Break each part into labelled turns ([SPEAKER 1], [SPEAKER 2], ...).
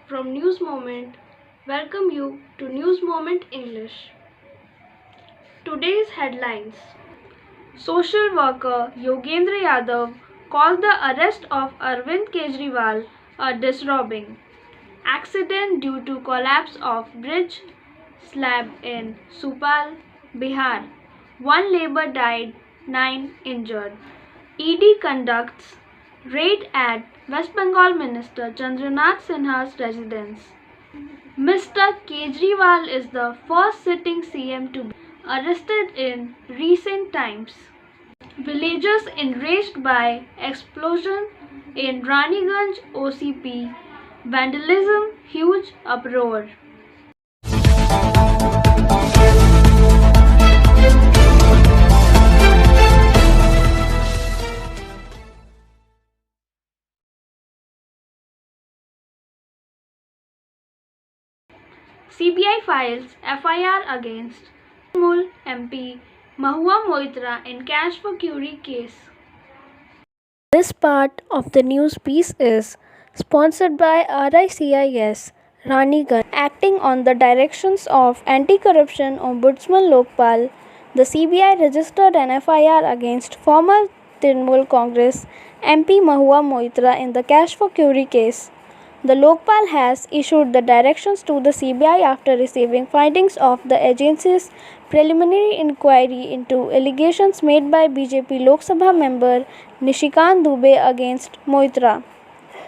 [SPEAKER 1] from News Moment welcome you to News Moment English. Today's headlines. Social worker YogendraYadav called the arrest of Arvind Kejriwal a disrobing. Accident due to collapse of bridge slab in Supal, Bihar. 1 labor died, 9 injured. ED conducts raid at West Bengal Minister ChandranathSinha's residence. Mr. Kejriwal is the first sitting CM to be arrested in recent times. Villagers enraged by explosion in Raniganj OCP. Vandalism, huge uproar. CBI files FIR against Trinamool MP MahuaMoitra in cash for curry case.
[SPEAKER 2] This part of the news piece is sponsored by RICIS Raniganj. Acting on the directions of Anti-Corruption Ombudsman Lokpal, the CBI registered an FIR against former Trinamool Congress MP MahuaMoitra in the cash for curry case. The Lokpal has issued the directions to the CBI after receiving findings of the agency's preliminary inquiry into allegations made by BJP Lok Sabha member Nishikant Dubey against Moitra.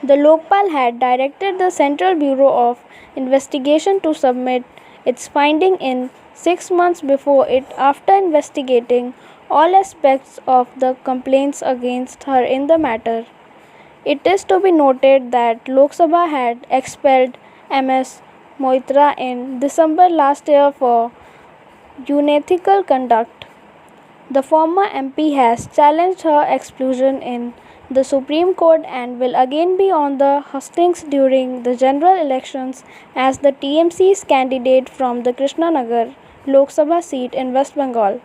[SPEAKER 2] The Lokpal had directed the Central Bureau of Investigation to submit its finding in 6 months before it after investigating all aspects of the complaints against her in the matter. It is to be noted that Lok Sabha had expelled Ms. Moitra in December last year for unethical conduct. The former MP has challenged her exclusion in the Supreme Court and will again be on the hustings during the general elections as the TMC's candidate from the Krishnanagar Lok Sabha seat in West Bengal.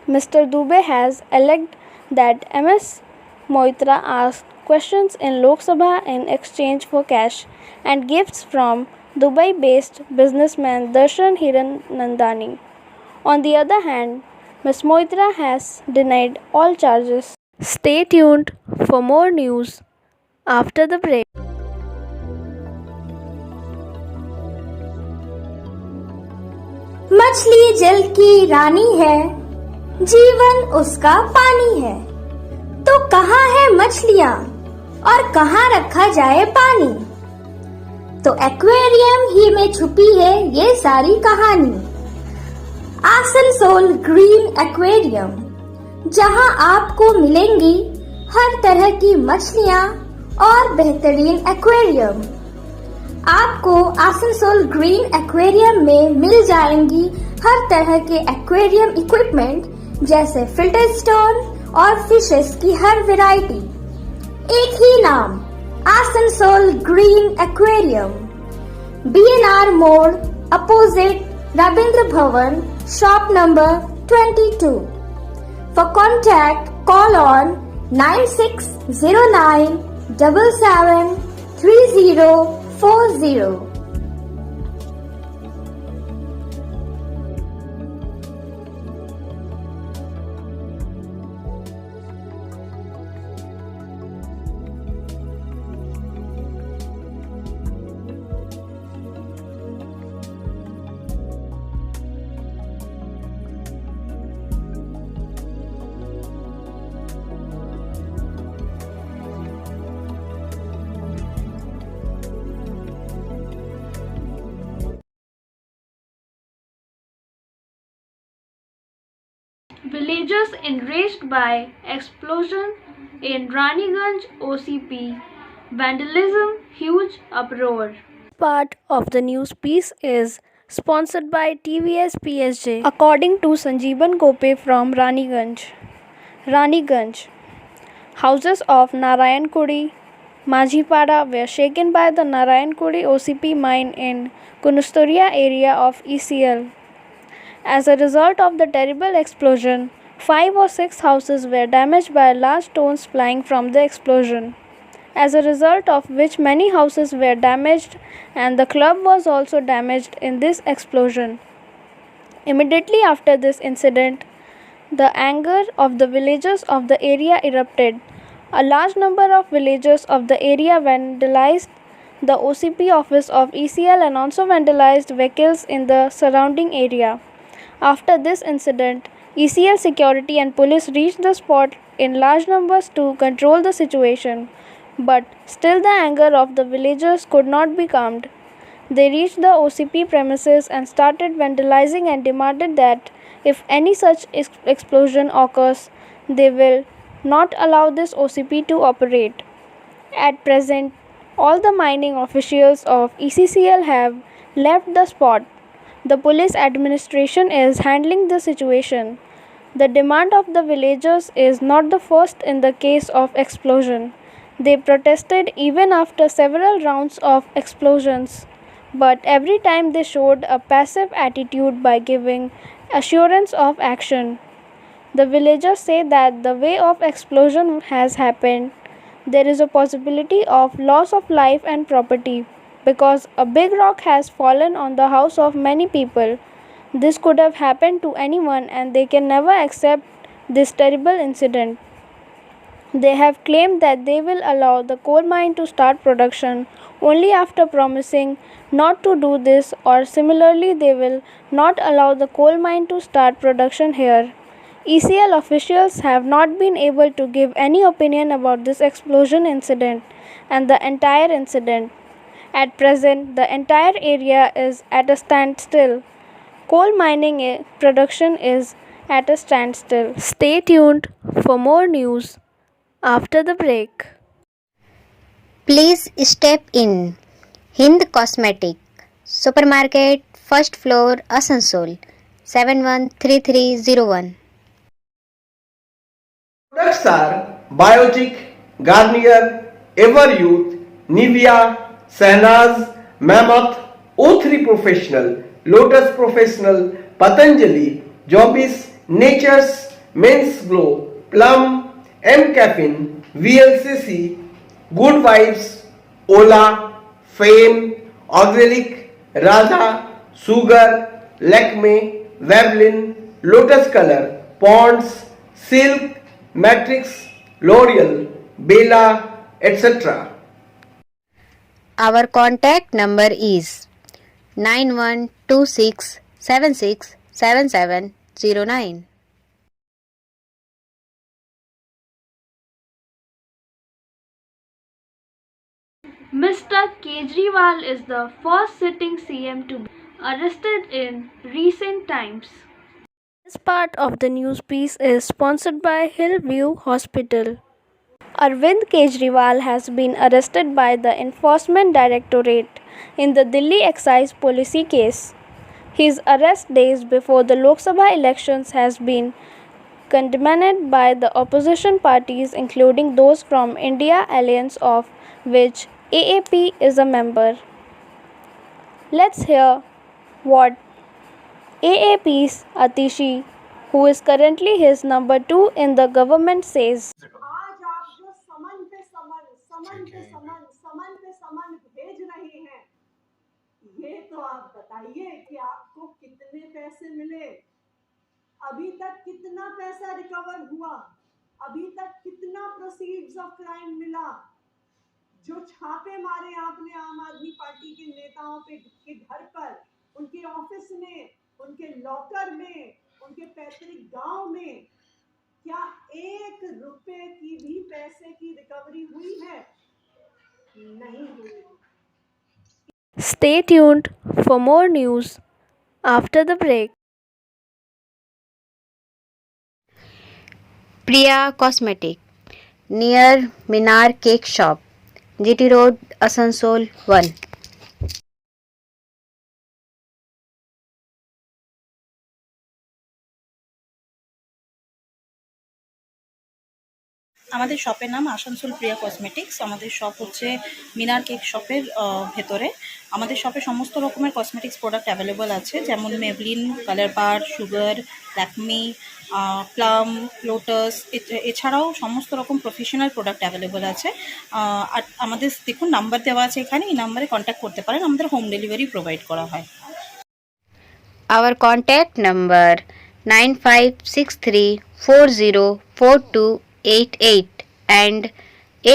[SPEAKER 2] Mr. Dubey has alleged that Ms. Moitra asked questions in Lok Sabha in exchange for cash and gifts from Dubai-based businessman Darshan Hiranandani. On the other hand, Ms. Moitra has denied all charges. Stay tuned for more news after the break.
[SPEAKER 3] मछली जल की रानी है, जीवन उसका पानी है। तो कहाँ है मछलियाँ और कहाँ रखा जाए पानी? तो एक्वेरियम ही में छुपी है ये सारी कहानी। आसनसोल ग्रीन एक्वेरियम, जहाँ आपको मिलेंगी हर तरह की मछलियाँ और बेहतरीन एक्वेरियम। आपको आसनसोल ग्रीन एक्वेरियम में मिल जाएंगी हर तरह के एक्वेरियम इक्विपमेंट जैसे फिल्टर स्टोन और फिशेस की हर वैरायटी। एक ही नाम, आसनसोल ग्रीन एक्वेरियम, BNR मोड़ opposite Ravindra Bhavan, shop number 22। For contact call on 9609 77 3040।
[SPEAKER 1] Villagers enraged by explosion in Raniganj OCP. Vandalism, huge uproar.
[SPEAKER 2] Part of the news piece is sponsored by TVS PSJ. According to Sanjeevan Gope from Raniganj, houses of Narayan Kudi, Majhipada were shaken by the Narayan Kudi OCP mine in Kunusturia area of ECL. As a result of the terrible explosion, 5 or 6 houses were damaged by large stones flying from the explosion. as a result of which many houses were damaged and the club was also damaged in this explosion. Immediately after this incident, the anger of the villagers of the area erupted. A large number of villagers of the area vandalized the OCP office of ECL and also vandalized vehicles in the surrounding area. After this incident, ECL security and police reached the spot in large numbers to control the situation, but still the anger of the villagers could not be calmed. They reached the OCP premises and started vandalizing and demanded that if any such explosion occurs, they will not allow this OCP to operate. At present, all the mining officials of ECCL have left the spot. The police administration is handling the situation. The demand of the villagers is not the first in the case of explosion. They protested even after several rounds of explosions, but every time they showed a passive attitude by giving assurance of action. The villagers say that the way of explosion has happened, there is a possibility of loss of life and property because a big rock has fallen on the house of many people. This could have happened to anyone and they can never accept this terrible incident. They have claimed that they will allow the coal mine to start production only after promising not to do this, or similarly they will not allow the coal mine to start production here. ECL officials have not been able to give any opinion about this explosion incident and the entire incident. At present, the entire area is at a standstill. Coal mining production is at a standstill. Stay tuned for more news after the break.
[SPEAKER 4] Please step in. Hind Cosmetic, Supermarket, First Floor, Asansol, 713301.
[SPEAKER 5] Products are Biotic, Garnier, Everyouth, Nivea, Sahnaz, Mammoth, O3 Professional, Lotus Professional, Patanjali, Jobis, Nature's, Men's Glow, Plum, M Caffeine, VLCC, Good Vibes, Ola, Fame, Organic, Radha, Sugar, Lakme, Veblen, Lotus Color, Ponds, Silk, Matrix, L'Oreal, Bella, etc.
[SPEAKER 4] Our contact number is 9126767709.
[SPEAKER 1] Mr. Kejriwal is the first sitting CM to be arrested in recent times.
[SPEAKER 2] This part of the news piece is sponsored by Hillview Hospital. Arvind Kejriwal has been arrested by the Enforcement Directorate in the Delhi excise policy case. His arrest days before the Lok Sabha elections has been condemned by the opposition parties, including those from India Alliance, of which AAP is a member. Let's hear what AAP's Atishi, who is currently his number 2 in the government, says.
[SPEAKER 6] आज आप जो समन पे समन भेज रहे हैं, ये तो आप बताइए कि आपको कितने पैसे मिले, अभी तक कितना पैसा रिकवर हुआ, अभी तक कितना प्रोसीड्स ऑफ क्राइम मिला, जो छापे मारे आपने आम आदमी पार्टी के नेताओं पे के घर पर, उनके ऑफिस में, उनके लॉकर में, उनके पैतृक गांव में, क्या 1 रुपए की भी पैसे की रिकवरी हुई है? नहीं हुई।
[SPEAKER 2] Stay tuned for more news after the break.
[SPEAKER 4] Priya Cosmetic, near Minar Cake Shop, GT Road, Asansol 1.
[SPEAKER 7] আমাদের শপের নাম আসানসোল প্রিয়া কসমেটিক্স। আমাদের শপ হচ্ছে মিনার কেক শপের ভেতরে। আমাদের শপে সমস্ত রকমের কসমেটিক্স প্রোডাক্ট অ্যাভেলেবল আছে, যেমন মেবলিন, কালার বার, সুগার, ল্যাকমি, প্লাম, লোটাস, এছাড়াও সমস্ত রকম প্রফেশনাল প্রোডাক্ট অ্যাভেলেবল আছে। আর আমাদের দেখুন নাম্বার দেওয়া আছে এখানে, এই নাম্বারে কন্ট্যাক্ট করতে পারেন। আমাদের হোম ডেলিভারি প্রোভাইড করা হয়।
[SPEAKER 4] Our contact number 9563404288 and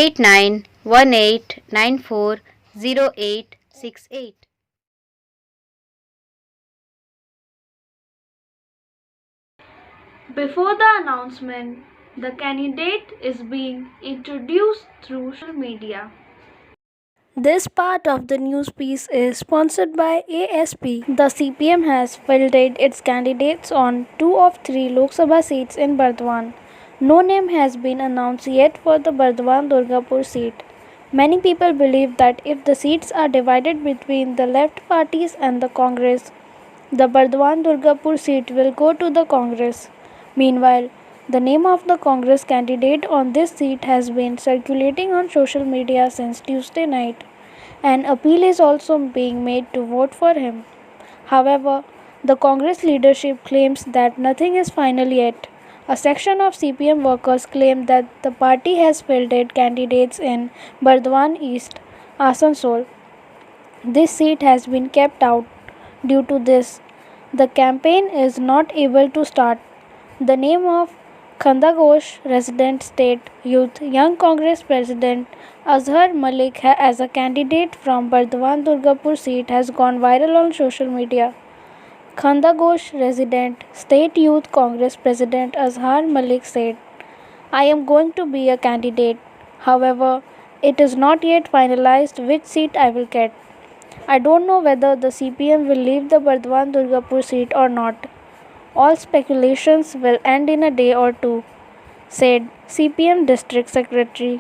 [SPEAKER 4] 8918940868.
[SPEAKER 1] Before the announcement, the candidate is being introduced through social media.
[SPEAKER 2] This part of the news piece is sponsored by ASP. The CPM has fielded its candidates on 2 of 3 Lok Sabha seats in Bardhaman. No name has been announced yet for the Bardhaman-Durgapur seat. Many people believe that if the seats are divided between the left parties and the Congress, the Bardhaman-Durgapur seat will go to the Congress. Meanwhile, the name of the Congress candidate on this seat has been circulating on social media since Tuesday night. An appeal is also being made to vote for him. However, the Congress leadership claims that nothing is final yet. A section of CPM workers claim that the party has fielded candidates in Bardhaman East, Asansol. This seat has been kept out. Due to this, the campaign is not able to start. The name of Khandagosh resident state youth young Congress president Azhar Malik as a candidate from Bardhaman Durgapur seat has gone viral on social media. Khandagosh resident state youth Congress president Azhar Malik said, "I am going to be a candidate. However, it is not yet finalized which seat I will get. I don't know whether the CPM will leave the Bardhaman Durgapur seat or not. All speculations will end in a day or two," said CPM District Secretary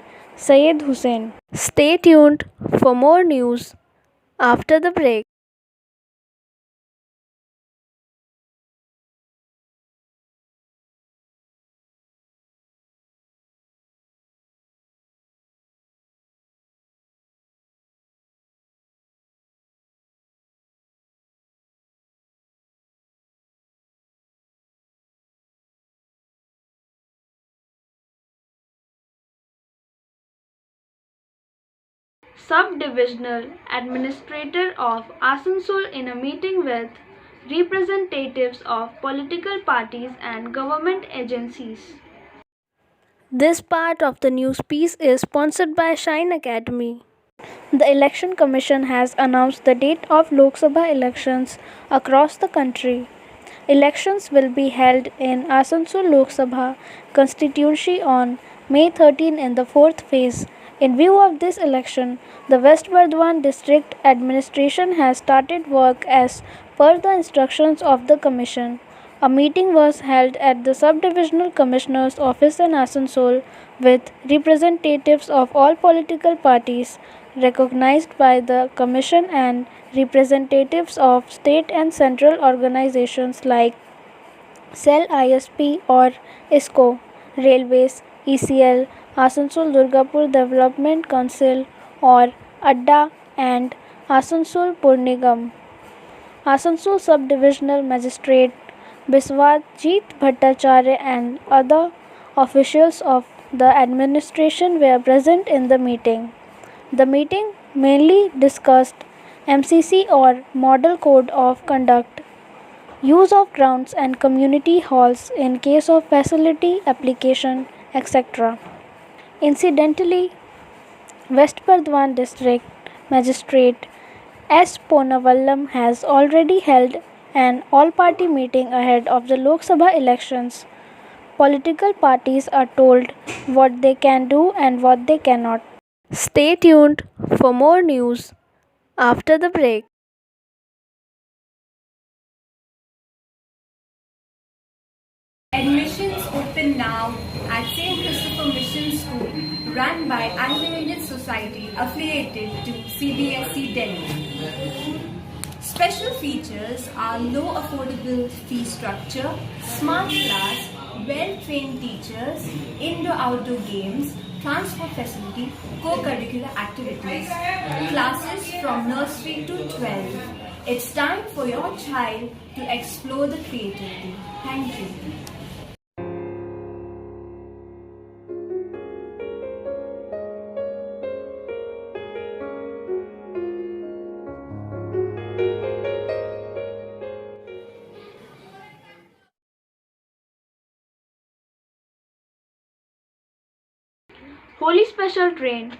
[SPEAKER 2] Syed Hussain. Stay tuned for more news after the break.
[SPEAKER 1] Sub-divisional administrator of Asansol in a meeting with representatives of political parties and government agencies.
[SPEAKER 2] This part of the news piece is sponsored by Shine Academy. The Election Commission has announced the date of Lok Sabha elections across the country. Elections will be held in Asansol Lok Sabha constituency on May 13 in the 4th phase. In view of this election, the West Bardhaman District Administration has started work as per the instructions of the Commission. A meeting was held at the Sub-Divisional Commissioner's office in Asansol with representatives of all political parties recognized by the Commission and representatives of state and central organizations like Cell ISP or ISCO, Railways, ECL, Asansol Durgapur Development Council or ADDA and Asansol Purnigam. Asansol Sub-Divisional Magistrate Biswajit Bhattacharya and other officials of the administration were present in the meeting. The meeting mainly discussed MCC or Model Code of Conduct, use of grounds and community halls in case of facility application, etc. Incidentally, West Bardhaman District Magistrate S. Ponavallam has already held an all-party meeting ahead of the Lok Sabha elections. Political parties are told what they can do and what they cannot. Stay tuned for more news after the break.
[SPEAKER 8] Admissions open now at St. Christopher Mission School, run by Anchorage Society affiliated to CBSE Delhi. Special features are low affordable fee structure, smart class, well-trained teachers, indoor-outdoor games, transport facility, co-curricular activities, classes from nursery to 12. It's time for your child to explore the creativity. Thank you.
[SPEAKER 1] Holi special train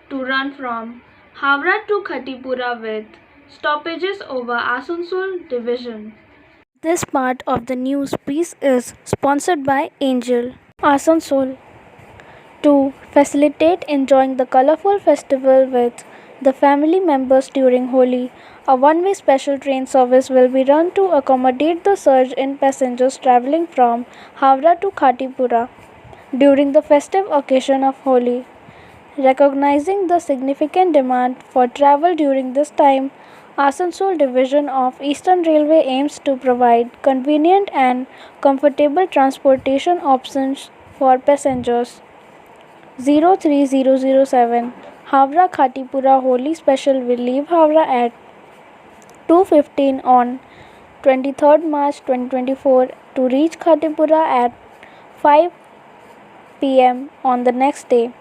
[SPEAKER 1] to run from Howrah to Khatipura with stoppages over Asansol division.
[SPEAKER 2] This part of the news piece is sponsored by Angel Asansol. To facilitate enjoying the colorful festival with the family members during Holi, a one-way special train service will be run to accommodate the surge in passengers traveling from Howrah to Khatipura during the festive occasion of Holi. Recognizing the significant demand for travel during this time, Asansol Division of Eastern Railway aims to provide convenient and comfortable transportation options for passengers. 03007 Howrah Khatipura Holi Special will leave Howrah at 2:15 on 23rd March 2024 to reach Khatipura at 5 p.m. on the next day.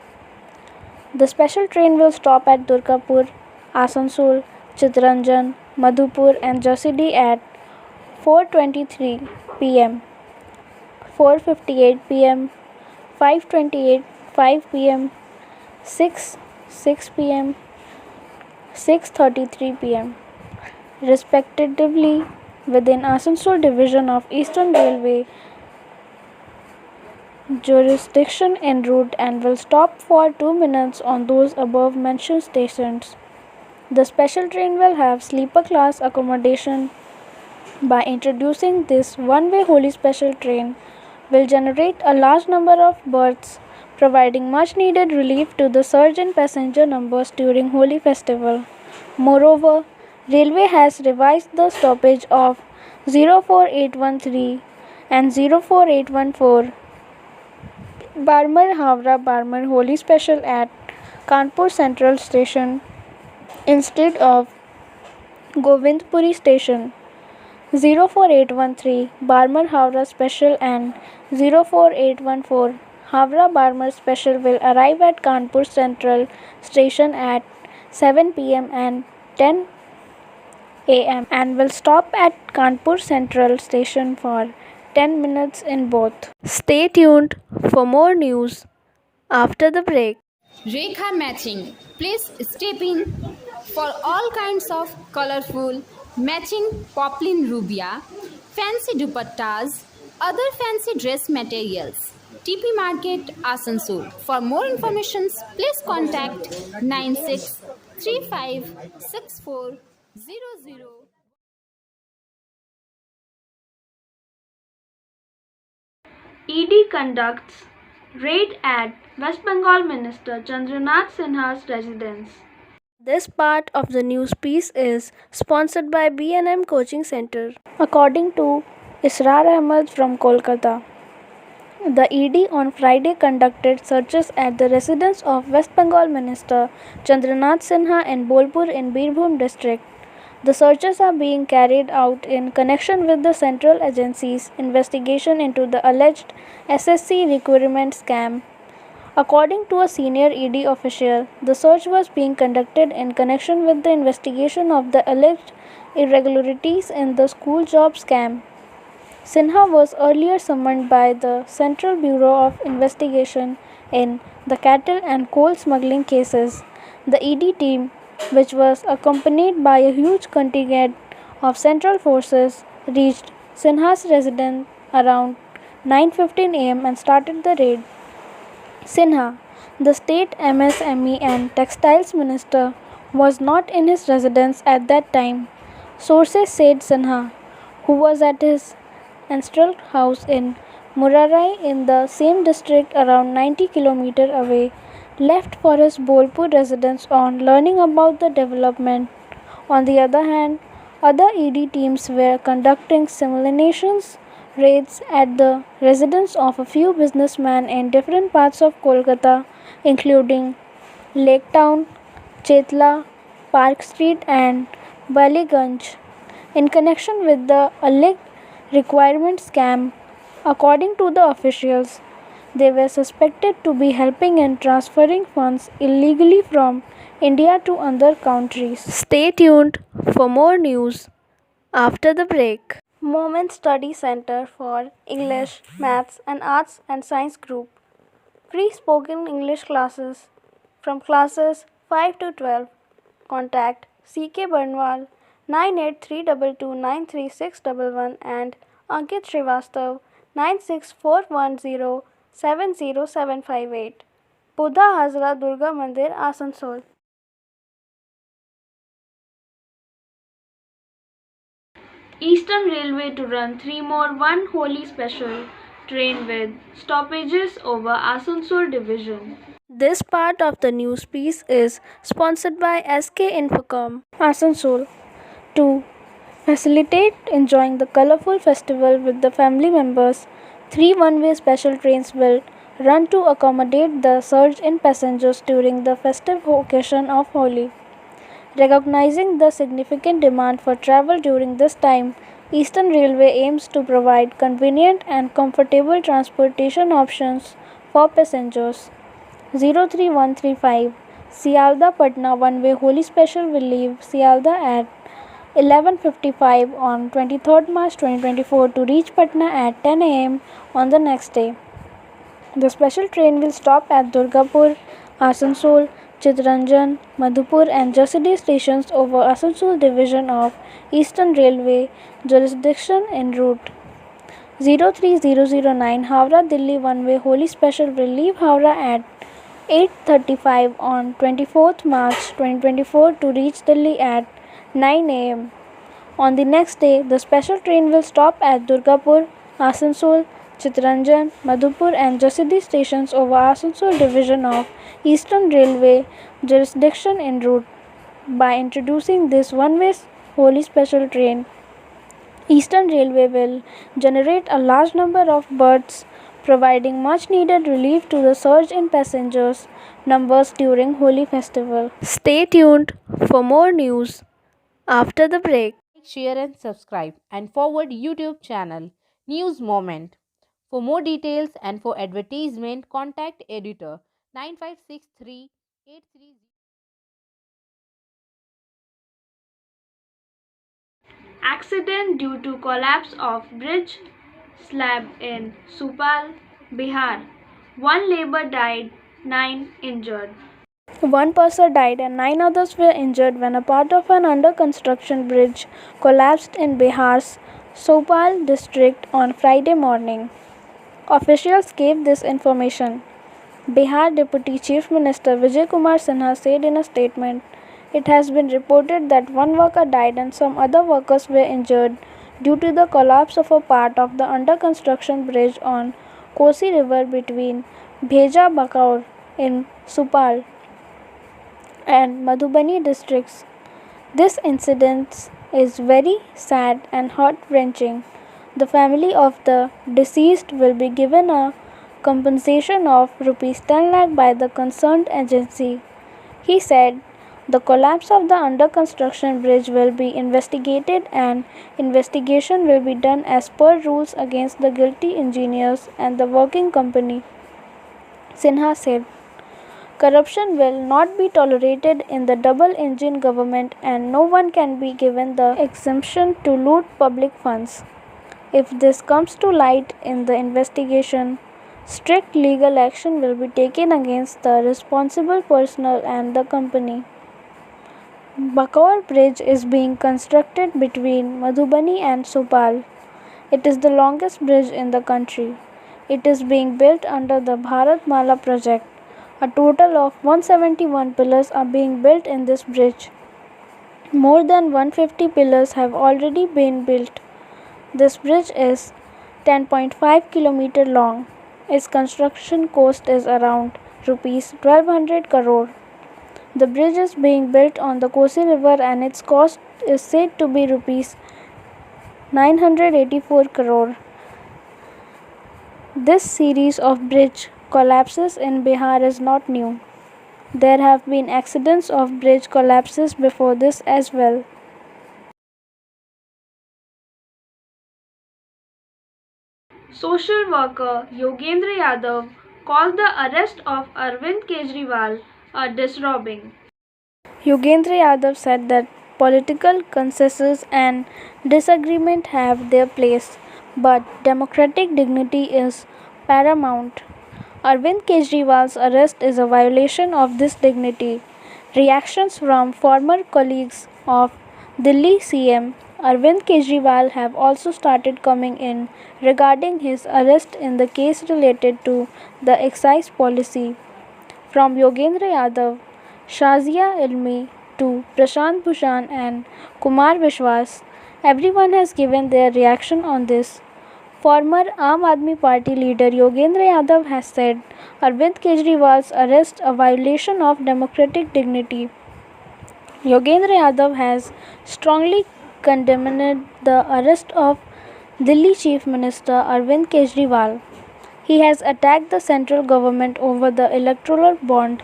[SPEAKER 2] The special train will stop at Durgapur, Asansol, Chittaranjan, Madhupur and Jasidi at 4:23 p.m., 4:58 p.m., 5:28, 5 p.m., 6 p.m., 6:33 p.m. respectively within Asansol Division of Eastern Railway jurisdiction en route and will stop for 2 minutes on those above mentioned stations. The special train will have sleeper class accommodation. By introducing this one-way Holi special train will generate a large number of berths, providing much needed relief to the surge in passenger numbers during Holi festival. Moreover, Railway has revised the stoppage of 04813 and 04814 Barmar Howrah Barmar Holi Special at Kanpur Central Station instead of Govindpuri Station. 04813 Barmar Howrah Special and 04814 Howrah Barmar Special will arrive at Kanpur Central Station at 7 p.m. and 10 a.m. and will stop at Kanpur Central Station for 10 minutes in both. Stay tuned for more news after the break.
[SPEAKER 9] Rekha matching. Please step in for all kinds of colorful matching poplin rubia, fancy dupattas, other fancy dress materials. TP Market, Asansol. For more information, please contact 96356400.
[SPEAKER 1] ED conducts raid at West Bengal Minister ChandranathSinha's residence.
[SPEAKER 2] This part of the news piece is sponsored by B&M Coaching Center. According to Israr Ahmed from Kolkata, the ED on Friday conducted searches at the residence of West Bengal Minister Chandranath Sinha in Bolpur in Birbhum district. The searches are being carried out in connection with the central agency's investigation into the alleged SSC recruitment scam. According to a senior ED official, the search was being conducted in connection with the investigation of the alleged irregularities in the school job scam. Sinha was earlier summoned by the Central Bureau of Investigation in the cattle and coal smuggling cases. The ED team, which was accompanied by a huge contingent of central forces, reached Sinha's residence around 9:15 am and started the raid. Sinha, the state MSME and textiles minister, was not in his residence at that time. Sources said Sinha, who was at his ancestral house in Murarai in the same district around 90 km away, left for his Bolpur residence on learning about the development. On the other hand, other ED teams were conducting simulations raids at the residence of a few businessmen in different parts of Kolkata, including Lake Town, Chetla, Park Street, and Baliganj, in connection with the alleged requirement scam. According to the officials, they were suspected to be helping in transferring funds illegally from India to other countries. Stay tuned for more news after the break. Moment Study Center for English, Maths and Arts and Science Group. Free spoken English classes from classes 5 to 12. Contact CK Barnwal 9832293611 and Ankit Srivastav 9641070758. Buddha Hazra Durga Mandir, Asansol.
[SPEAKER 1] Eastern Railway to run 3 more One Holi special train with stoppages over Asansol division.
[SPEAKER 2] This part of the news piece is sponsored by SK Infocom, Asansol. To facilitate enjoying the colorful festival with the family members, 3 one-way special trains will run to accommodate the surge in passengers during the festive occasion of Holi. Recognizing the significant demand for travel during this time, Eastern Railway aims to provide convenient and comfortable transportation options for passengers. 03135 Sialda Patna one-way Holi special will leave Sialda at 11:55 on 23rd March 2024 to reach Patna at 10 am on the next day. The special train will stop at Durgapur, Asansol, Chittaranjan, Madhupur and Jasidi stations over Asansol division of Eastern Railway jurisdiction en route. 03009 Howrah Delhi one-way Holi special will leave Howrah at 8:35 on 24th March 2024 to reach Delhi at 9 am. On the next day, the special train will stop at Durgapur, Asansol, Chittaranjan, Madhupur and Jasidi stations over Asansol division of Eastern Railway jurisdiction en route. By introducing this one-way Holi special train, Eastern Railway will generate a large number of berths, providing much needed relief to the surge in passengers numbers during Holi festival. Stay tuned for more news after the break.
[SPEAKER 10] Share and subscribe and forward YouTube channel News Moment. For more details and for advertisement, contact editor 956383.
[SPEAKER 1] Accident due to collapse of bridge slab in Supal, Bihar. 1 labor died, 9 injured.
[SPEAKER 2] 1 person died and 9 others were injured when a part of an under construction bridge collapsed in Bihar's Supal district on Friday morning. Officials gave this information. Bihar Deputy Chief Minister Vijay Kumar Sinha said in a statement, "It has been reported that 1 worker died and some other workers were injured due to the collapse of a part of the under construction bridge on Kosi River between Bheja Bakaur in Supal and Madhubani districts. This incident is very sad and heart-wrenching. The family of the deceased will be given a compensation of Rs 10 lakh by the concerned agency." He said, "The collapse of the under construction bridge will be investigated and investigation will be done as per rules against the guilty engineers and the working company." Sinha said, "Corruption will not be tolerated in the double-engine government and no one can be given the exemption to loot public funds. If this comes to light in the investigation, strict legal action will be taken against the responsible personnel and the company." Bakaur Bridge is being constructed between Madhubani and Supal. It is the longest bridge in the country. It is being built under the Bharat Mala project. A total of 171 pillars are being built in this bridge. More than 150 pillars have already been built. This bridge is 10.5 km long. Its construction cost is around Rs 1200 crore. The bridge is being built on the Kosi River and its cost is said to be Rs 984 crore. This series of bridge collapses in Bihar is not new. There have been accidents of bridge collapses before this as well.
[SPEAKER 1] Social worker YogendraYadav called the arrest of Arvind Kejriwal a disrobing.
[SPEAKER 2] YogendraYadav said that political consensus and disagreement have their place, but democratic dignity is paramount. Arvind Kejriwal's arrest is a violation of this dignity. Reactions from former colleagues of Delhi CM Arvind Kejriwal have also started coming in regarding his arrest in the case related to the excise policy. From YogendraYadav, Shazia Ilmi to Prashant Bhushan and Kumar Vishwas, everyone has given their reaction on this. Former Aam Aadmi Party leader YogendraYadav has said Arvind Kejriwal's arrest a violation of democratic dignity. YogendraYadav has strongly condemned the arrest of Delhi Chief Minister Arvind Kejriwal. He has attacked the central government over the electoral bond.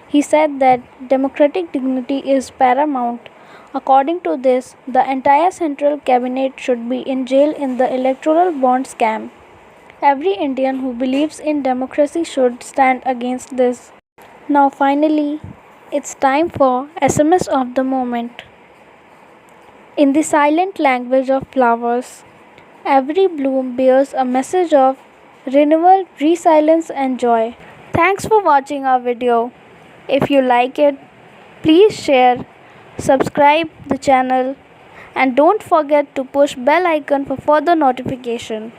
[SPEAKER 2] He said that democratic dignity is paramount. According to this, the entire central cabinet should be in jail in the electoral bond scam. Every Indian who believes in democracy should stand against this. Now finally, it's time for SMS of the moment. In the silent language of flowers, every bloom bears a message of renewal, resilience and joy. Thanks for watching our video. If you like it, please share, subscribe the channel and don't forget to push bell icon for further notification.